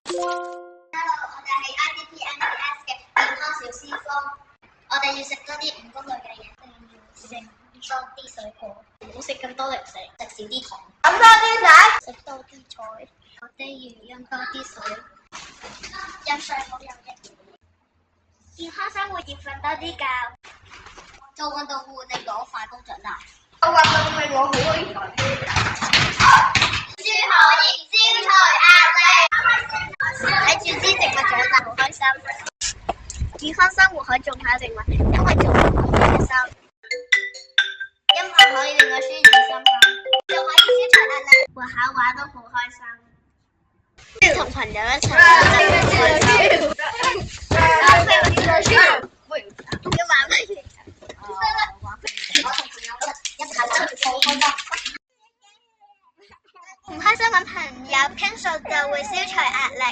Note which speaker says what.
Speaker 1: 我哋係 IDP-MPS 嘅健康小先鋒。我哋要食多啲五穀類嘅嘢，要食多啲水果，唔好食咁多零食，食少啲糖，飲多啲水，食多啲菜。我哋要飲多啲水，飲水好有益。健康生活要瞓多啲覺，做運動會令我快高長大。做運動令我好開心。書可以消除壓力，睇住啲植物長大好開心。健康生活可以種下植物，因為種植好開心。音樂可以令我舒展心情，仲可以消除壓力，畫下畫都好開心。同朋友一齊玩真係好開心。唔開心揾朋友傾訴就會消除壓力。